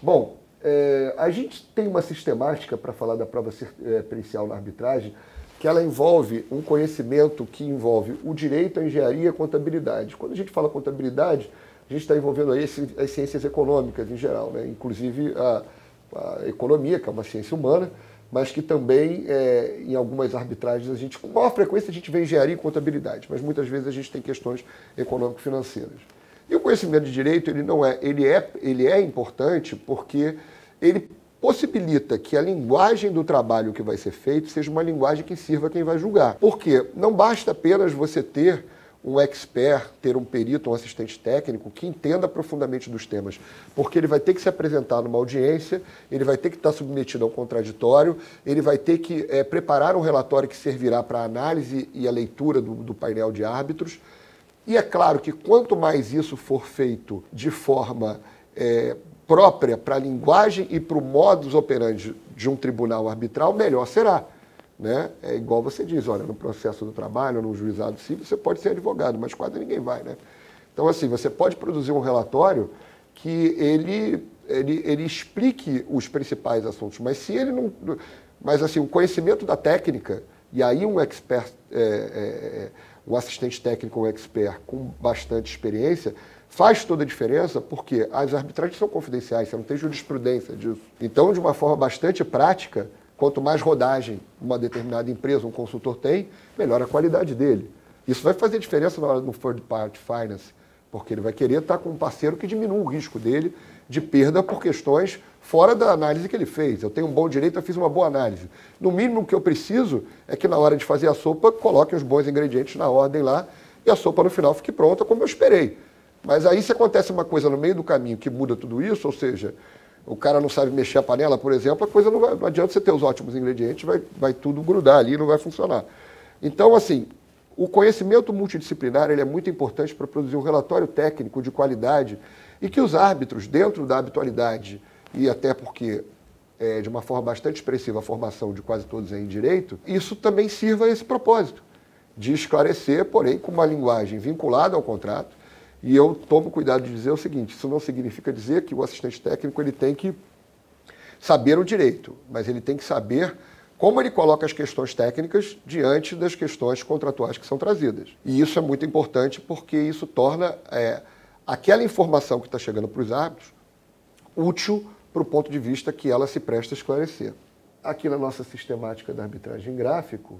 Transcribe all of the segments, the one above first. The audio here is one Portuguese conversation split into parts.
Bom, a gente tem uma sistemática para falar da prova pericial na arbitragem, que ela envolve um conhecimento que envolve o direito, a engenharia e a contabilidade. Quando a gente fala contabilidade, a gente está envolvendo aí as ciências econômicas em geral, né? Inclusive a economia, que é uma ciência humana, mas que também, em algumas arbitragens, com maior frequência a gente vê engenharia e contabilidade, mas muitas vezes a gente tem questões econômico-financeiras. E o conhecimento de direito, ele é importante porque ele possibilita que a linguagem do trabalho que vai ser feito seja uma linguagem que sirva a quem vai julgar. Porque não basta apenas você ter um expert, ter um perito, um assistente técnico que entenda profundamente dos temas, porque ele vai ter que se apresentar numa audiência, ele vai ter que estar submetido a um contraditório, ele vai ter que preparar um relatório que servirá para a análise e a leitura do painel de árbitros. E é claro que quanto mais isso for feito de forma própria para a linguagem e para o modus operandi de um tribunal arbitral, melhor será. Né? É igual você diz, olha, no processo do trabalho, no juizado civil, você pode ser advogado, mas quase ninguém vai. Né? Então, assim, você pode produzir um relatório que ele explique os principais assuntos, mas se ele não... Mas, assim, o conhecimento da técnica, e aí um expert... um assistente técnico, um expert com bastante experiência, faz toda a diferença porque as arbitragens são confidenciais, você não tem jurisprudência disso. Então, de uma forma bastante prática, quanto mais rodagem uma determinada empresa, um consultor tem, melhor a qualidade dele. Isso vai fazer diferença na hora do third party finance, porque ele vai querer estar com um parceiro que diminua o risco dele de perda por questões fora da análise que ele fez. Eu tenho um bom direito, eu fiz uma boa análise. No mínimo, o que eu preciso é que na hora de fazer a sopa, coloque os bons ingredientes na ordem lá e a sopa no final fique pronta como eu esperei. Mas aí se acontece uma coisa no meio do caminho que muda tudo isso, ou seja, o cara não sabe mexer a panela, por exemplo, a coisa não adianta você ter os ótimos ingredientes, vai tudo grudar ali e não vai funcionar. Então, assim, o conhecimento multidisciplinar ele é muito importante para produzir um relatório técnico de qualidade e que os árbitros, dentro da habitualidade, e até porque, de uma forma bastante expressiva, a formação de quase todos é em direito, isso também sirva a esse propósito, de esclarecer, porém, com uma linguagem vinculada ao contrato. E eu tomo cuidado de dizer o seguinte, isso não significa dizer que o assistente técnico ele tem que saber o direito, mas ele tem que saber como ele coloca as questões técnicas diante das questões contratuais que são trazidas. E isso é muito importante porque isso torna aquela informação que está chegando para os árbitros útil para o ponto de vista que ela se presta a esclarecer. Aqui na nossa sistemática da arbitragem em gráfico,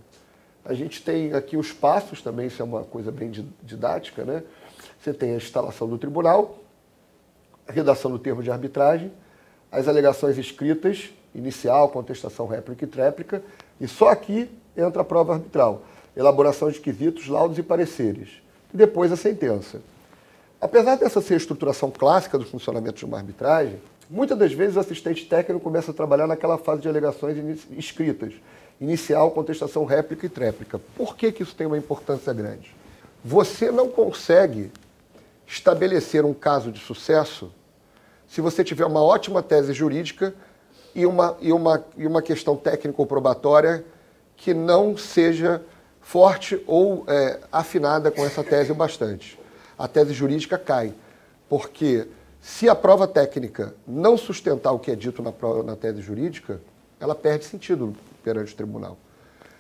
a gente tem aqui os passos também, isso é uma coisa bem didática, né? Você tem a instalação do tribunal, a redação do termo de arbitragem, as alegações escritas, inicial, contestação, réplica e tréplica, e só aqui entra a prova arbitral, elaboração de quesitos, laudos e pareceres, e depois a sentença. Apesar dessa ser a estruturação clássica do funcionamento de uma arbitragem, muitas das vezes o assistente técnico começa a trabalhar naquela fase de alegações escritas, inicial, contestação, réplica e tréplica. Por que isso tem uma importância grande? Você não consegue estabelecer um caso de sucesso se você tiver uma ótima tese jurídica e uma questão técnico-probatória que não seja forte ou afinada com essa tese o bastante. A tese jurídica cai, porque se a prova técnica não sustentar o que é dito na tese jurídica, ela perde sentido perante o tribunal.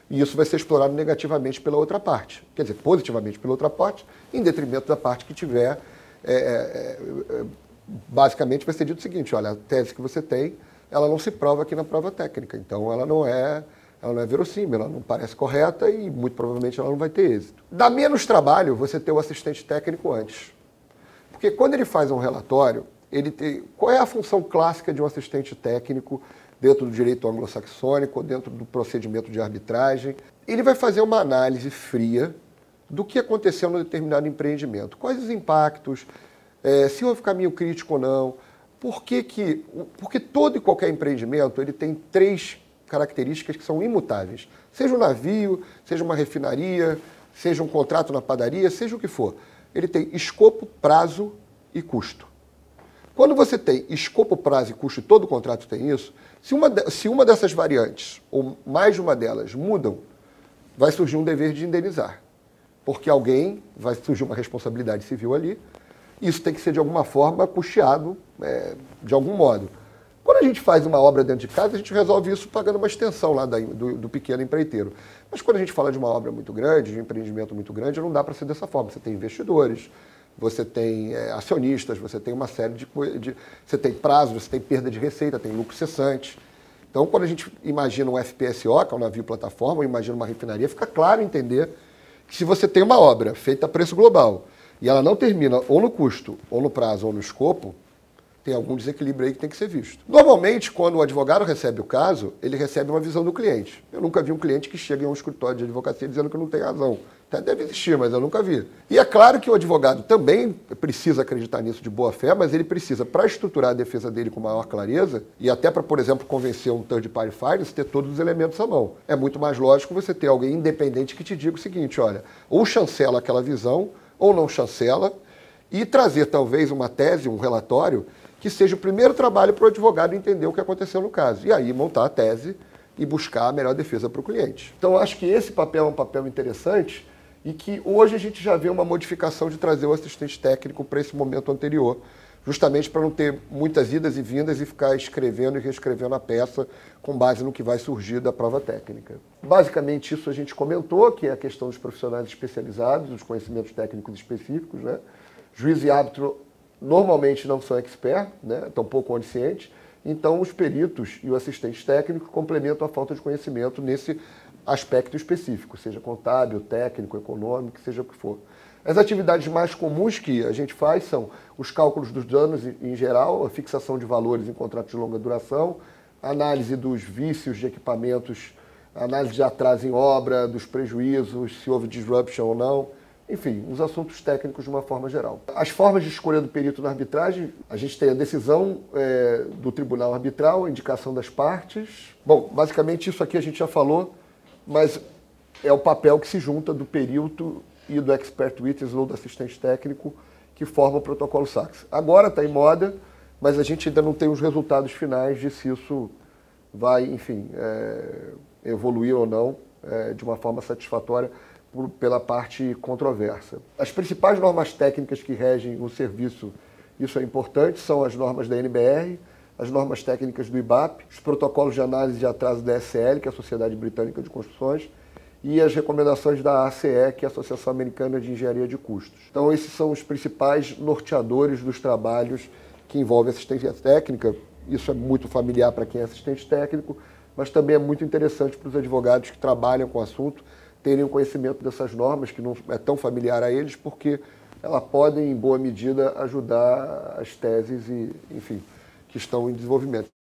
E isso vai ser explorado negativamente pela outra parte, quer dizer, positivamente pela outra parte, em detrimento da parte que tiver, basicamente vai ser dito o seguinte, olha, a tese que você tem, ela não se prova aqui na prova técnica, então ela não é verossímil, ela não parece correta e muito provavelmente ela não vai ter êxito. Dá menos trabalho você ter o assistente técnico antes, porque quando ele faz um relatório, qual é a função clássica de um assistente técnico dentro do direito anglo-saxônico, dentro do procedimento de arbitragem? Ele vai fazer uma análise fria do que aconteceu no determinado empreendimento. Quais os impactos, se houve caminho crítico ou não, porque todo e qualquer empreendimento ele tem 3 características que são imutáveis. Seja um navio, seja uma refinaria, seja um contrato na padaria, seja o que for. Ele tem escopo, prazo e custo. Quando você tem escopo, prazo e custo, e todo contrato tem isso, se uma dessas variantes, ou mais de uma delas, mudam, vai surgir um dever de indenizar. Porque vai surgir uma responsabilidade civil ali, isso tem que ser de alguma forma custeado, de algum modo. Quando a gente faz uma obra dentro de casa, a gente resolve isso pagando uma extensão lá do pequeno empreiteiro. Mas quando a gente fala de uma obra muito grande, de um empreendimento muito grande, não dá para ser dessa forma. Você tem investidores, você tem acionistas, você tem uma série de coisas, você tem prazo, você tem perda de receita, tem lucro cessante. Então, quando a gente imagina um FPSO, que é um navio plataforma, ou imagina uma refinaria, fica claro entender que se você tem uma obra feita a preço global e ela não termina ou no custo, ou no prazo, ou no escopo, tem algum desequilíbrio aí que tem que ser visto. Normalmente, quando o advogado recebe o caso, ele recebe uma visão do cliente. Eu nunca vi um cliente que chega em um escritório de advocacia dizendo que não tem razão. Até deve existir, mas eu nunca vi. E é claro que o advogado também precisa acreditar nisso de boa fé, mas ele precisa, para estruturar a defesa dele com maior clareza, e até para, por exemplo, convencer um third party finance, ter todos os elementos à mão. É muito mais lógico você ter alguém independente que te diga o seguinte, olha, ou chancela aquela visão, ou não chancela, e trazer talvez uma tese, um relatório, que seja o primeiro trabalho para o advogado entender o que aconteceu no caso. E aí montar a tese e buscar a melhor defesa para o cliente. Então, acho que esse papel é um papel interessante e que hoje a gente já vê uma modificação de trazer o assistente técnico para esse momento anterior, justamente para não ter muitas idas e vindas e ficar escrevendo e reescrevendo a peça com base no que vai surgir da prova técnica. Basicamente, isso a gente comentou, que é a questão dos profissionais especializados, os conhecimentos técnicos específicos, né? Juiz e árbitro normalmente não são expert, né? Estão pouco oniscientes, então os peritos e o assistente técnico complementam a falta de conhecimento nesse aspecto específico, seja contábil, técnico, econômico, seja o que for. As atividades mais comuns que a gente faz são os cálculos dos danos em geral, a fixação de valores em contratos de longa duração, a análise dos vícios de equipamentos, a análise de atraso em obra, dos prejuízos, se houve disruption ou não. Enfim, os assuntos técnicos de uma forma geral. As formas de escolha do perito na arbitragem, a gente tem a decisão do tribunal arbitral, a indicação das partes. Bom, basicamente isso aqui a gente já falou, mas é o papel que se junta do perito e do expert witness ou do assistente técnico que forma o protocolo SACS. Agora está em moda, mas a gente ainda não tem os resultados finais de se isso vai, enfim, evoluir ou não de uma forma satisfatória pela parte controversa. As principais normas técnicas que regem o serviço, isso é importante, são as normas da NBR, as normas técnicas do IBAP, os protocolos de análise de atraso da SL, que é a Sociedade Britânica de Construções, e as recomendações da ACE, que é a Associação Americana de Engenharia de Custos. Então, esses são os principais norteadores dos trabalhos que envolvem assistência técnica. Isso é muito familiar para quem é assistente técnico, mas também é muito interessante para os advogados que trabalham com o assunto, terem o conhecimento dessas normas, que não é tão familiar a eles, porque elas podem, em boa medida, ajudar as teses, enfim, que estão em desenvolvimento.